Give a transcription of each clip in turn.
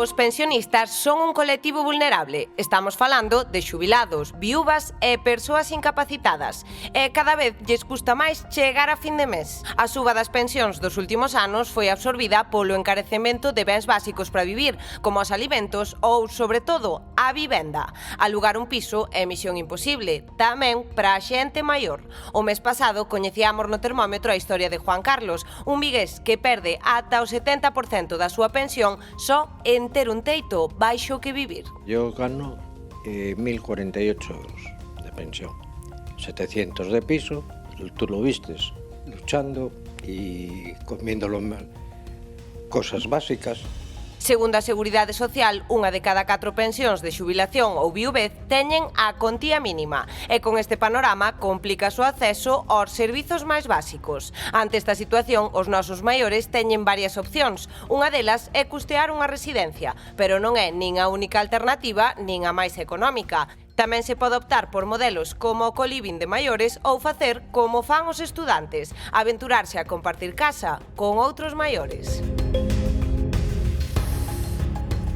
Os pensionistas son un colectivo vulnerable. Estamos falando de xubilados, viúvas e persoas incapacitadas. E cada vez lles custa máis chegar a fin de mes. A suba das pensións dos últimos anos foi absorbida polo encarecemento de bens básicos para vivir, como os alimentos ou, sobre todo, a vivenda. Alugar un piso é misión imposible, tamén para a xente maior. O mes pasado coñecíamos no termómetro a historia de Juan Carlos, un vigués que perde ata o 70% da súa pensión só en ter un teito baixo que vivir. Yo gano 1.048 euros de pensión, 700 de piso, tú lo vistes, luchando y comiéndolo mal, cosas básicas. Segundo a Seguridade Social, unha de cada 4 pensións de xubilación ou viuvez teñen a contía mínima e con este panorama complica o acceso aos servizos máis básicos. Ante esta situación, os nosos maiores teñen varias opcións. Unha delas é custear unha residencia, pero non é nin a única alternativa nin a máis económica. Tamén se pode optar por modelos como o coliving de maiores ou facer como fan os estudantes, aventurarse a compartir casa con outros maiores.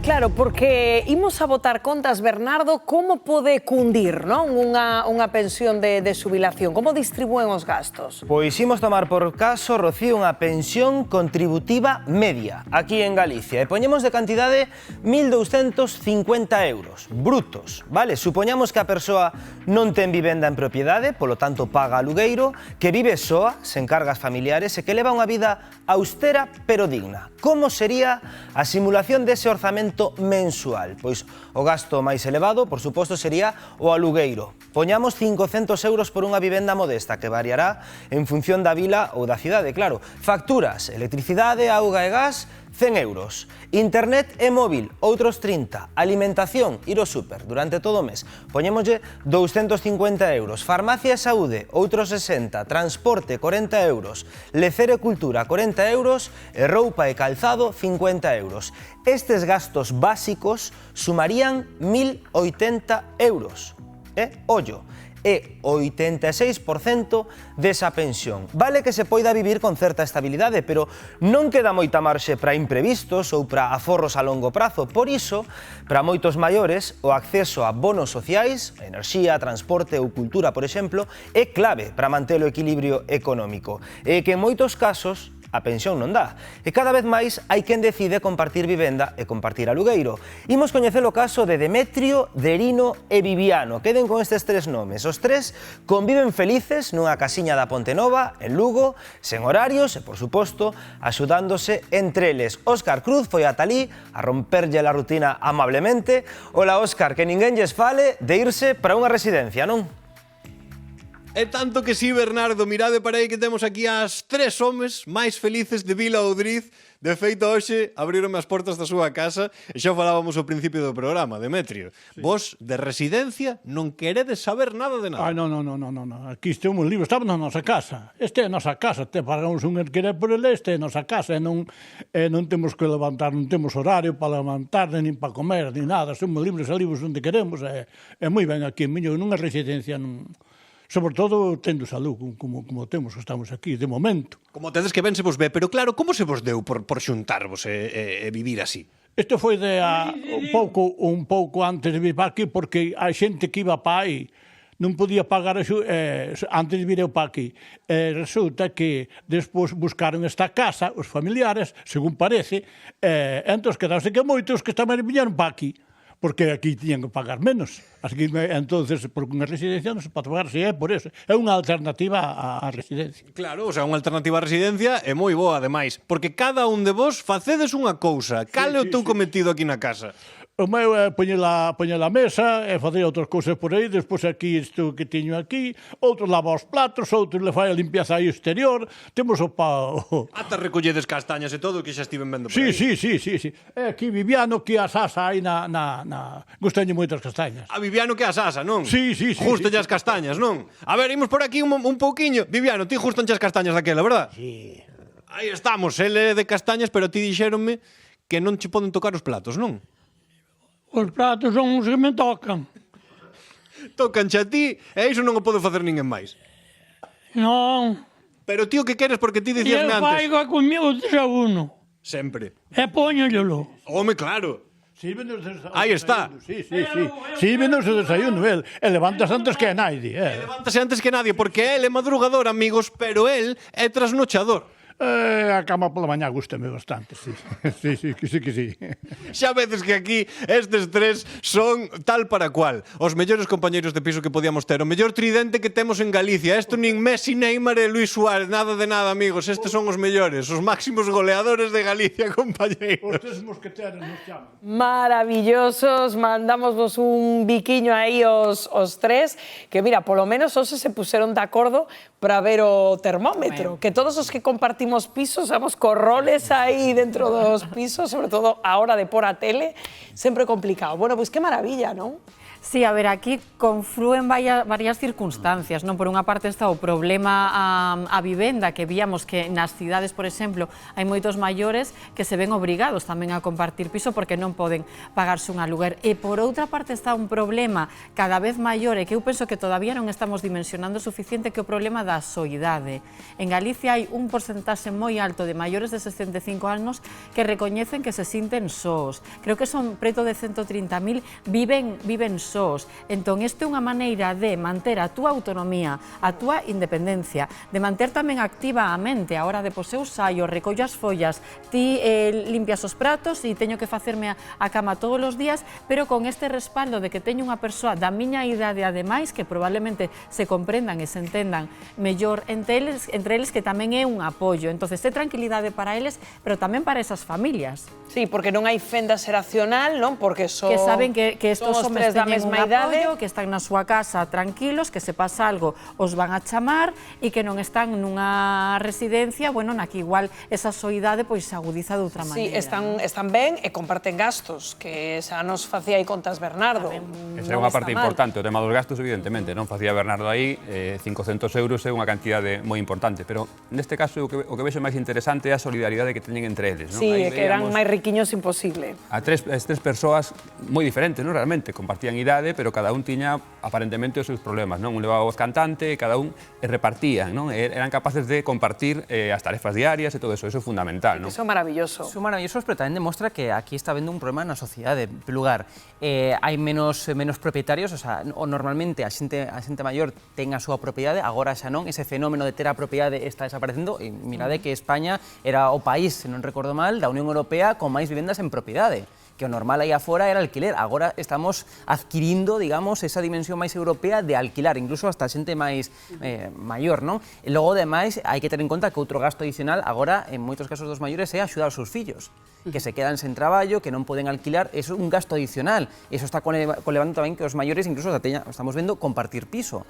Claro, porque imos a botar contas, Bernardo, como pode cundir, non? Unha pensión de xubilación, como distribúen os gastos? Pois imos tomar por caso, Rocío, unha pensión contributiva media aquí en Galicia e poñemos de cantidade 1.250 euros, brutos, vale? Supoñamos que a persoa non ten vivenda en propiedade, polo tanto paga alugueiro, que vive soa, sen cargas familiares e que leva unha vida austera pero digna. Como sería a simulación dese orzamento mensual? Pois o gasto máis elevado, por suposto, sería o alugueiro. Poñamos 500 euros por unha vivenda modesta, que variará en función da vila ou da cidade, claro. Facturas, electricidade, auga e gas, 100 euros. Internet e móvil, outros 30. Alimentación, ir ao súper durante todo o mes. Poñémoslle 250 euros. Farmacia e saúde, outros 60. Transporte, 40 euros. Lecer e cultura, 40 euros. E roupa e calzado, 50 euros. Estes gastos básicos sumarían 1.080 euros. Ollo, é o 86% desa pensión. Vale que se poida vivir con certa estabilidade, pero non queda moita marxe para imprevistos ou para aforros a longo prazo. Por iso, para moitos maiores, o acceso a bonos sociais, enerxía, transporte ou cultura, por exemplo, é clave para manter o equilibrio económico. E que en moitos casos a pensión non dá. E cada vez máis hai quen decide compartir vivenda e compartir alugueiro. Imos coñecer o caso de Demetrio, Derino e Viviano. Queden con estes 3 nomes. Os 3 conviven felices nunha casiña da Ponte Nova, en Lugo, sen horarios e, por suposto, axudándose entre eles. Óscar Cruz foi ata alí a romperlle a rutina amablemente. Ola, Óscar, que ninguén lles fale de irse para unha residencia, non? É tanto que sí, Bernardo, mirade para aí que temos aquí as 3 homes máis felices de Vila Oudriz. De feito, hoxe abrironme as portas da súa casa e xa falábamos ao principio do programa, Demetrio. Sí. Vos, de residencia, non queredes saber nada de nada. Ai, non. Aquí estamos livres, estamos na nosa casa. Este é a nosa casa, te pagamos un alquiler por ele, este é a nosa casa e non temos que levantar, non temos horario para levantar, nin para comer, nin nada. Somos libres e livres onde queremos. É moi ben aquí, nunha residencia non... Sobre todo tendo salud, como temos que estamos aquí, de momento. Como tedes que ben se vos ve, pero claro, como se vos deu por xuntarvos e vivir así? Isto foi un pouco antes de vir para aquí, porque a xente que iba para aí non podía pagar antes de vir eu para aquí. Resulta que despois buscaron esta casa, os familiares, según parece, entón quedaose que moitos que tamén viñeron para aquí, porque aquí tiñan que pagar menos. Así que, entonces, por unha residencia non se pode pagar, se é por eso. É unha alternativa á residencia. Claro, o sea, unha alternativa á residencia é moi boa, ademais, porque cada un de vos facedes unha cousa. Cal é o teu cometido aquí na casa? O meu é poñer a mesa e facer outras cousas por aí, despois aquí isto que teño aquí, outro lava os platos, outro le fai a limpieza aí exterior, temos o pao. Ata recolledes castañas e todo, que xa estiven vendo por aí. Sí. É aquí Viviano que asasa aí gustañe moitas castañas. A Viviano que asasa, non? Sí. Justo as castañas, non? A ver, imos por aquí un pouquiño. Viviano, ti justan as castañas daquela, verdad? Sí. Aí estamos, ele de castañas, pero ti dixéronme que non che poden tocar os platos, non? Os pratos son os que me tocan. Tócanche a ti e iso non o pode facer ninguén máis. Non. Pero ti o que queres, porque ti dicíasme antes. E eu faigo comigo o desayuno. Sempre. E póñollelo. Home, claro. Sírvenos o Aí está. desayuno, sí. Sírvenos o desayuno, el. E levantas antes que a naide, Levántase antes que nadie, porque él é madrugador, amigos, pero él é trasnochador. A cama pola mañá gustame bastante, sí. Sí que sí. Xa veces que aquí estes tres son tal para cual. Os mellores compañeiros de piso que podíamos ter. O mellor tridente que temos en Galicia. Isto nin Messi, Neymar e Luis Suárez. Nada de nada, amigos. Estes son os mellores. Os máximos goleadores de Galicia, compañeiros. Os tres mosqueteros nos chaman. Maravillosos, mandamos un biquiño aí os tres, que mira, polo menos hoxe se puseron de acordo para ver o termómetro, que todos os que compartimos pisos, vamos, corroles aí dentro dos pisos, sobre todo a hora de por a tele, sempre complicado. Bueno, pois que maravilla, non? Sí, a ver, aquí conflúen varias circunstancias, non? Por unha parte está o problema a vivenda, que víamos que nas cidades, por exemplo, hai moitos maiores que se ven obrigados tamén a compartir piso porque non poden pagarse un aluguer. E por outra parte está un problema cada vez maior e que eu penso que todavía non estamos dimensionando suficiente, que é o problema da soidade. En Galicia hai un porcentaxe moi alto de maiores de 65 anos que recoñecen que se sinten sós. Creo que son preto de 130.000 viven sós. Entón, isto é unha maneira de manter a túa autonomía, a túa independencia, de manter tamén activa a mente a hora de pos eu saio, recollo as follas, ti limpias os pratos e teño que facerme a cama todos os días, pero con este respaldo de que teño unha persoa da miña idade ademais que probablemente se comprendan e se entendan mellor entre eles que tamén é un apoio. Entonces, é tranquilidade para eles, pero tamén para esas familias. Sí, porque non hai fenda xeracional, non? Porque son... Que saben que estos homes teñen un idade, apoio, que están na súa casa tranquilos, que se pasa algo os van a chamar e que non están nunha residencia, bueno, na que igual esa soidade pois se agudiza de outra sí, maneira. están ben e comparten gastos, que xa nos facía aí contas Bernardo. Esa é unha parte importante, o tema dos gastos, evidentemente, non facía Bernardo aí, 500 euros é unha cantidade moi importante, pero neste caso o que vexo máis interesante é a solidaridade que teñen entre eles, non? Sí, que eran máis riquiños imposible. As tres persoas moi diferentes, non? Realmente, compartían idade, pero cada un tiña aparentemente os seus problemas, non? Un levaba voz cantante, cada un repartían, non? Eran capaces de compartir as tarefas diarias e todo eso é fundamental, non? Eso é maravilloso. Son maravillosos, pero tamén demostra que aquí está habendo un problema na sociedade. En primeiro lugar, hai menos propietarios, o sea, normalmente a xente maior ten a súa propiedade, agora xa non, ese fenómeno de ter a propiedade está desaparecendo, e mirade que España era o país, se non recordo mal, da Unión Europea con máis vivendas en propiedade, que o normal aí afora era alquiler. Agora estamos adquirindo, digamos, esa dimensión máis europea de alquilar, incluso hasta xente máis maior, non? E logo, ademais, hai que ter en conta que outro gasto adicional agora, en moitos casos dos maiores, é axudar aos seus fillos, que se quedan sen traballo, que non poden alquilar, é un gasto adicional. Eso está conlevando tamén que os maiores, incluso estamos vendo, compartir piso.